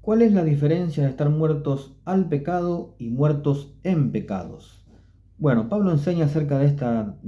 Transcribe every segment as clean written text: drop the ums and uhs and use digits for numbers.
¿Cuál es la diferencia de estar muertos al pecado y muertos en pecados? Bueno, Pablo enseña acerca de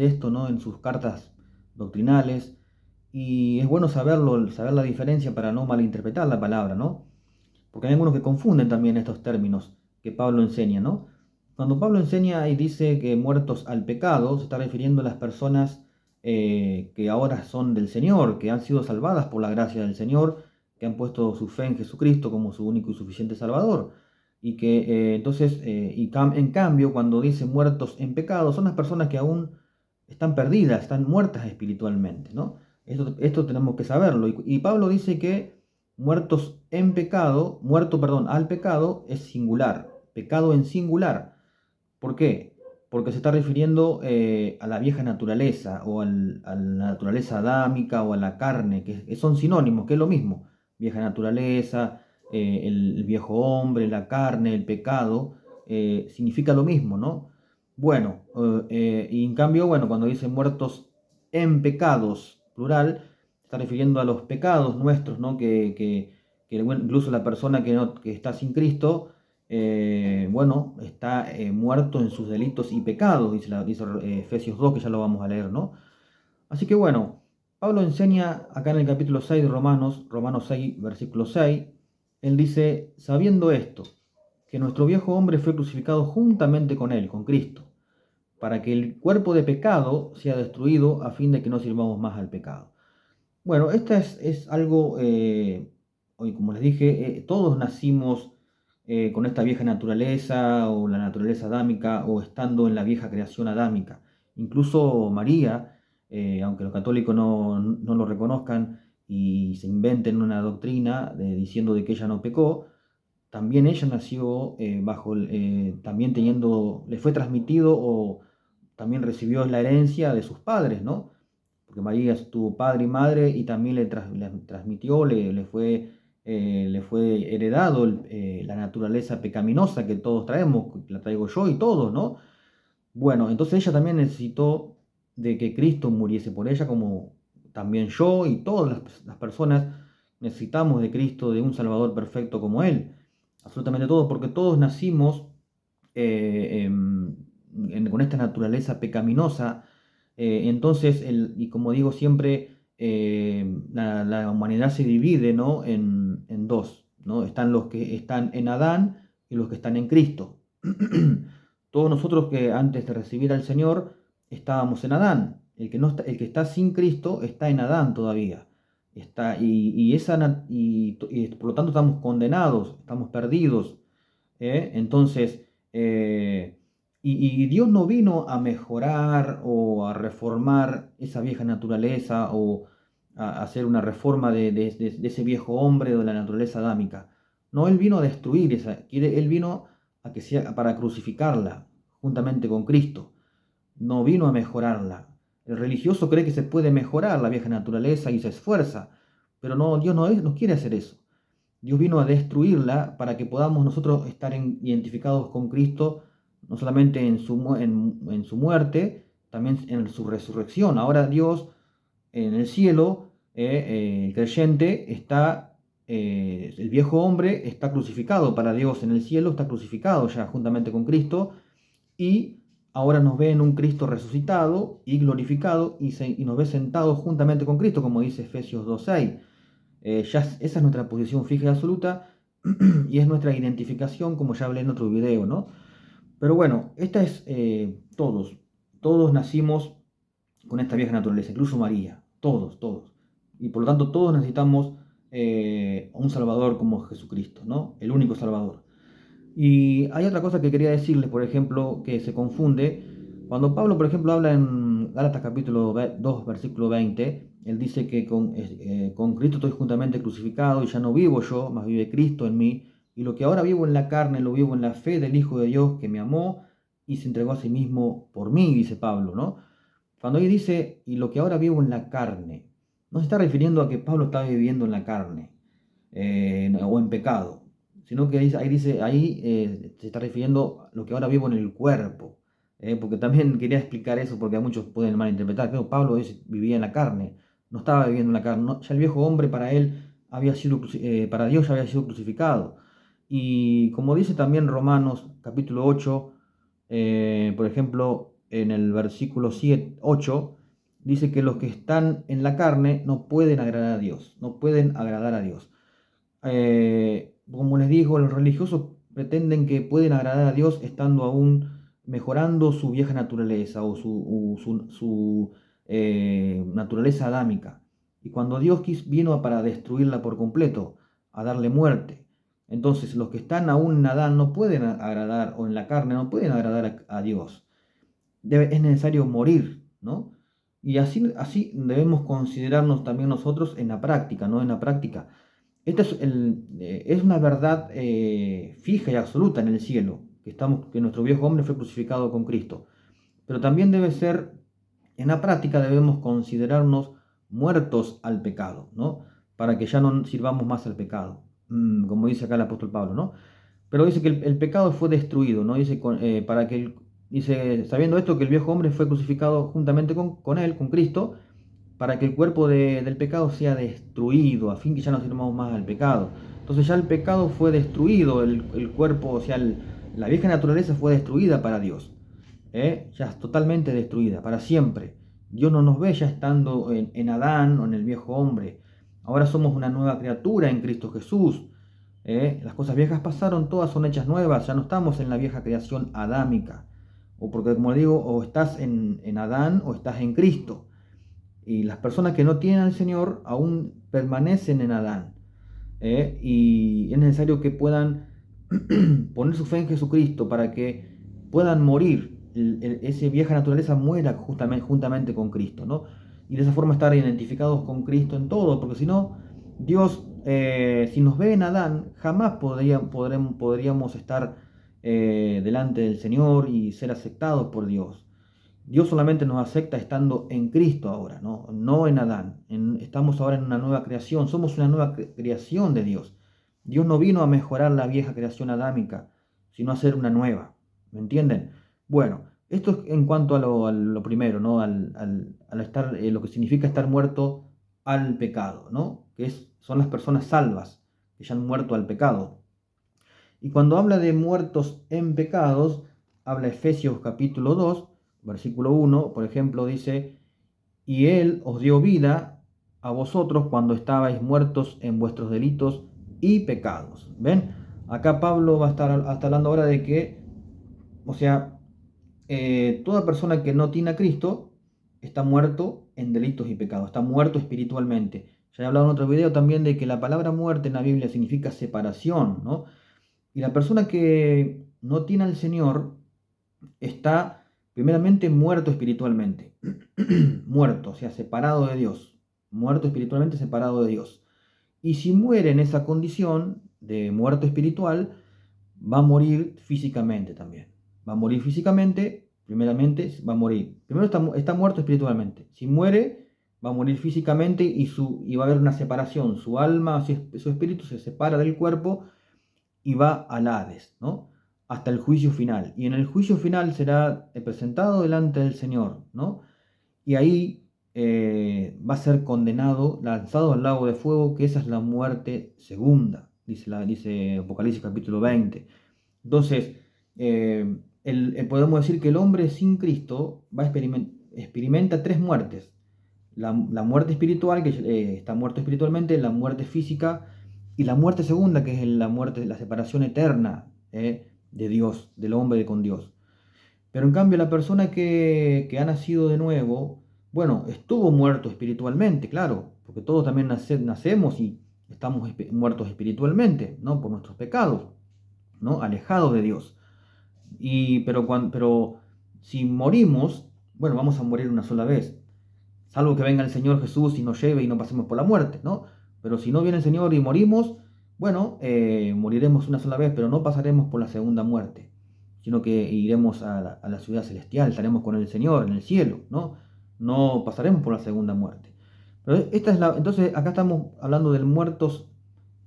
esto, ¿no? En sus cartas doctrinales, y es bueno saberlo, saber la diferencia para no malinterpretar la palabra, ¿no? Porque hay algunos que confunden también estos términos que Pablo enseña, ¿no? Cuando Pablo enseña y dice que muertos al pecado, se está refiriendo a las personas que ahora son del Señor, que han sido salvadas por la gracia del Señor, que han puesto su fe en Jesucristo como su único y suficiente Salvador. Y que en cambio, cuando dice muertos en pecado, son las personas que aún están perdidas, están muertas espiritualmente, ¿no? Esto tenemos que saberlo. Y Pablo dice que muertos en pecado, muerto, perdón, al pecado es singular, pecado en singular. ¿Por qué? Porque se está refiriendo a la vieja naturaleza o a la naturaleza adámica o a la carne, que son sinónimos, que es lo mismo. Vieja naturaleza, el viejo hombre, la carne, el pecado, significa lo mismo, ¿no? Bueno, y en cambio, bueno, cuando dice muertos en pecados, plural, se está refiriendo a los pecados nuestros, ¿no? Bueno, incluso la persona que está sin Cristo, bueno, está muerto en sus delitos y pecados, dice Efesios 2, que ya lo vamos a leer, ¿no? Así que bueno, Pablo enseña acá en el capítulo 6 de Romanos, Romanos 6, versículo 6, él dice, sabiendo esto, que nuestro viejo hombre fue crucificado juntamente con él, con Cristo, para que el cuerpo de pecado sea destruido a fin de que no sirvamos más al pecado. Bueno, esta es algo, hoy como les dije, todos nacimos con esta vieja naturaleza o la naturaleza adámica o estando en la vieja creación adámica. Incluso María, aunque los católicos no lo reconozcan y se inventen una doctrina diciendo de que ella no pecó, también ella nació también le fue transmitido o también recibió la herencia de sus padres, ¿no? Porque María tuvo padre y madre y también le transmitió, le fue heredado la naturaleza pecaminosa que todos traemos, la traigo yo y todos, ¿no? Bueno, entonces ella también necesitó de que Cristo muriese por ella, como también yo y todas las personas necesitamos de Cristo, de un Salvador perfecto como Él. Absolutamente todos, porque todos nacimos eh, em, con esta naturaleza pecaminosa. Entonces, y como digo siempre, la humanidad se divide, ¿no? en dos, ¿no? Están los que están en Adán y los que están en Cristo. Todos nosotros que antes de recibir al Señor estábamos en Adán. El que está sin Cristo está en Adán todavía. Y por lo tanto estamos condenados, estamos perdidos. Entonces, y Dios no vino a mejorar o a reformar esa vieja naturaleza o a hacer una reforma de ese viejo hombre o de la naturaleza adámica. No, Él vino a destruir Él vino a que sea para crucificarla juntamente con Cristo. No vino a mejorarla. El religioso cree que se puede mejorar la vieja naturaleza y se esfuerza, pero no, Dios no quiere hacer eso. Dios vino a destruirla para que podamos nosotros estar identificados con Cristo, no solamente en su muerte, también en su resurrección. Ahora Dios en el cielo, el creyente el viejo hombre está crucificado para Dios en el cielo, está crucificado ya juntamente con Cristo y ahora nos ve en un Cristo resucitado y glorificado y nos ve sentados juntamente con Cristo, como dice Efesios 2.6. Esa es nuestra posición fija y absoluta y es nuestra identificación, como ya hablé en otro video, ¿no? Pero bueno, esta es todos nacimos con esta vieja naturaleza, incluso María, todos. Y por lo tanto todos necesitamos un Salvador como Jesucristo, ¿no? El único Salvador. Y hay otra cosa que quería decirles, por ejemplo, que se confunde. Cuando Pablo, por ejemplo, habla en Gálatas capítulo 2, versículo 20, él dice que con Cristo estoy juntamente crucificado y ya no vivo yo, mas vive Cristo en mí. Y lo que ahora vivo en la carne, lo vivo en la fe del Hijo de Dios que me amó y se entregó a sí mismo por mí, dice Pablo, ¿no? Cuando ahí dice, y lo que ahora vivo en la carne, no se está refiriendo a que Pablo está viviendo en la carne o en pecado, sino que ahí se está refiriendo a lo que ahora vivo en el cuerpo. Porque también quería explicar eso, porque a muchos pueden malinterpretar. Pero Pablo vivía en la carne, no estaba viviendo en la carne. Ya el viejo hombre para él para Dios ya había sido crucificado. Y como dice también Romanos capítulo 8, por ejemplo, en el versículo 7, 8, dice que los que están en la carne no pueden agradar a Dios, no pueden agradar a Dios. Como les digo, los religiosos pretenden que pueden agradar a Dios estando aún mejorando su vieja naturaleza o su naturaleza adámica. Y cuando Dios vino para destruirla por completo, a darle muerte. Entonces los que están aún en Adán no pueden agradar, o en la carne, no pueden agradar a Dios. Es necesario morir, ¿no? Y así debemos considerarnos también nosotros en la práctica, ¿no? En la práctica. Esta es una verdad fija y absoluta en el cielo, que nuestro viejo hombre fue crucificado con Cristo. Pero también debe ser, en la práctica debemos considerarnos muertos al pecado, ¿no? Para que ya no sirvamos más al pecado, como dice acá el apóstol Pablo, ¿no? Pero dice que el pecado fue destruido, ¿no? Dice, dice, sabiendo esto, que el viejo hombre fue crucificado juntamente con él, con Cristo, para que el cuerpo del pecado sea destruido, a fin que ya no sirvamos más al pecado. Entonces ya el pecado fue destruido, el cuerpo, o sea, la vieja naturaleza fue destruida para Dios. Ya es totalmente destruida, para siempre. Dios no nos ve ya estando en Adán o en el viejo hombre. Ahora somos una nueva criatura en Cristo Jesús. Las cosas viejas pasaron, todas son hechas nuevas, ya no estamos en la vieja creación adámica. O porque, como digo, o estás en Adán o estás en Cristo. Y las personas que no tienen al Señor aún permanecen en Adán. Y es necesario que puedan poner su fe en Jesucristo para que puedan morir. Esa vieja naturaleza muera juntamente con Cristo, ¿no? Y de esa forma estar identificados con Cristo en todo, porque si no, Dios, si nos ve en Adán, jamás podríamos estar delante del Señor y ser aceptados por Dios. Dios solamente nos acepta estando en Cristo ahora, no en Adán. Estamos ahora en una nueva creación, somos una nueva creación de Dios. Dios no vino a mejorar la vieja creación adámica, sino a hacer una nueva. ¿Me entienden? Bueno, esto es en cuanto a lo primero, ¿no? Al estar, lo que significa estar muerto al pecado, ¿no? Son las personas salvas, que ya han muerto al pecado. Y cuando habla de muertos en pecados, habla Efesios capítulo 2, versículo 1, por ejemplo, dice, y Él os dio vida a vosotros cuando estabais muertos en vuestros delitos y pecados. ¿Ven? Acá Pablo va a estar hablando ahora de que, o sea, toda persona que no tiene a Cristo está muerto en delitos y pecados, está muerto espiritualmente. Ya he hablado en otro video también de que la palabra muerte en la Biblia significa separación, ¿no? Y la persona que no tiene al Señor está primeramente muerto espiritualmente, muerto, o sea, separado de Dios, muerto espiritualmente separado de Dios. Y si muere en esa condición de muerto espiritual, va a morir físicamente también. Va a morir físicamente, primeramente va a morir. Primero está muerto espiritualmente. Si muere, va a morir físicamente y va a haber una separación. Su alma, su espíritu se separa del cuerpo y va al Hades, ¿no? Hasta el juicio final. Y en el juicio final será presentado delante del Señor, ¿no? Y ahí va a ser condenado, lanzado al lago de fuego, que esa es la muerte segunda, dice Apocalipsis capítulo 20. Entonces, podemos decir que el hombre sin Cristo experimenta tres muertes. La muerte espiritual, que está muerto espiritualmente, la muerte física y la muerte segunda, que es la muerte, la separación eterna de Dios, del hombre con Dios. Pero en cambio la persona que ha nacido de nuevo, bueno, estuvo muerto espiritualmente, claro, porque todos también nacemos y estamos muertos espiritualmente, ¿no? Por nuestros pecados, ¿no? Alejados de Dios. Pero si morimos, bueno, vamos a morir una sola vez, salvo que venga el Señor Jesús y nos lleve y no pasemos por la muerte, ¿no? Pero si no viene el Señor y morimos, bueno, moriremos una sola vez, pero no pasaremos por la segunda muerte, sino que iremos a la ciudad celestial, estaremos con el Señor en el cielo, ¿no? No pasaremos por la segunda muerte. Pero entonces acá estamos hablando de muertos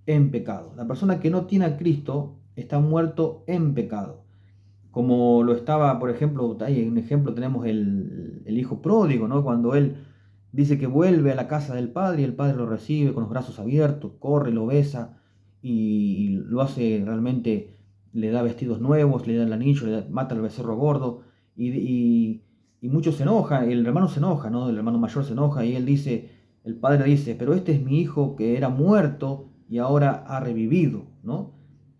en pecado. La persona que no tiene a Cristo está muerto en pecado. Como lo estaba, por ejemplo, hay un ejemplo, tenemos el hijo pródigo, ¿no? Cuando él Dice que vuelve a la casa del padre y el padre lo recibe con los brazos abiertos, corre, lo besa y lo hace realmente, le da vestidos nuevos, le da el anillo, mata al becerro gordo y muchos se enojan, el hermano se enoja, ¿no? El hermano mayor se enoja y él dice, el padre dice, pero este es mi hijo que era muerto y ahora ha revivido, ¿no?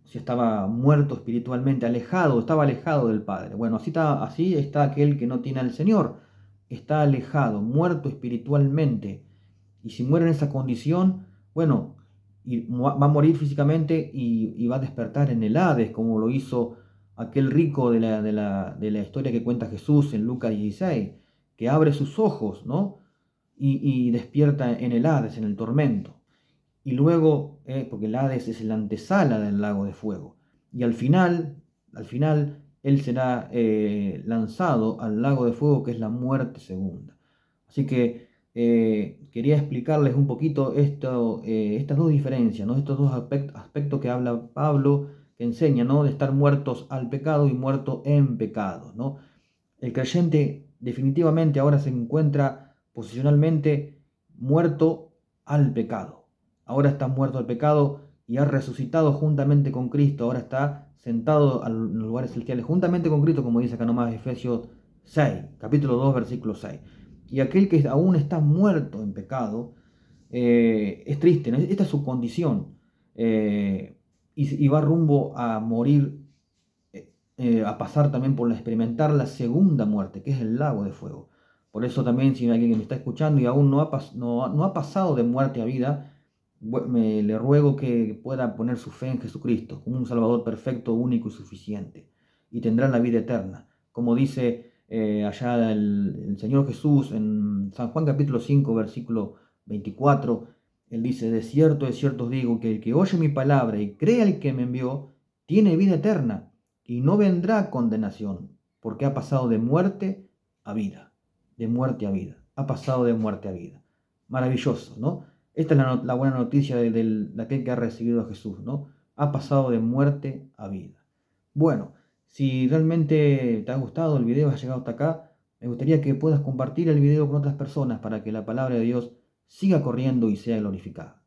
Si estaba muerto espiritualmente, alejado, estaba alejado del Padre. Bueno, así está aquel que no tiene al Señor, está alejado, muerto espiritualmente. Y si muere en esa condición, bueno, va a morir físicamente y va a despertar en el Hades, como lo hizo aquel rico de la historia que cuenta Jesús en Lucas 16, que abre sus ojos, ¿no? Y despierta en el Hades, en el tormento. Y luego, porque el Hades es la antesala del lago de fuego. Y al final, él será lanzado al lago de fuego, que es la muerte segunda. Así que quería explicarles un poquito estas dos diferencias, ¿no? Estos dos aspectos que habla Pablo, que enseña, ¿no? De estar muertos al pecado y muertos en pecado, ¿no? El creyente definitivamente ahora se encuentra posicionalmente muerto al pecado. Ahora está muerto al pecado y ha resucitado juntamente con Cristo. Ahora está sentado en los lugares celestiales juntamente con Cristo, como dice acá nomás Efesios 6, capítulo 2, versículo 6. Y aquel que aún está muerto en pecado, es triste, ¿no? Esta es su condición. Y va rumbo a morir, a pasar también por experimentar la segunda muerte, que es el lago de fuego. Por eso también, si hay alguien que me está escuchando y aún no ha pasado de muerte a vida, le ruego que pueda poner su fe en Jesucristo como un Salvador perfecto, único y suficiente, y tendrá la vida eterna. Como dice allá el Señor Jesús en San Juan capítulo 5, versículo 24, Él dice, de cierto os digo, que el que oye mi palabra y cree al que me envió, tiene vida eterna y no vendrá condenación, porque ha pasado de muerte a vida, de muerte a vida, ha pasado de muerte a vida. Maravilloso, ¿no? Esta es la buena noticia de aquel que ha recibido a Jesús, ¿no? Ha pasado de muerte a vida. Bueno, si realmente te ha gustado el video, has llegado hasta acá, me gustaría que puedas compartir el video con otras personas para que la palabra de Dios siga corriendo y sea glorificada.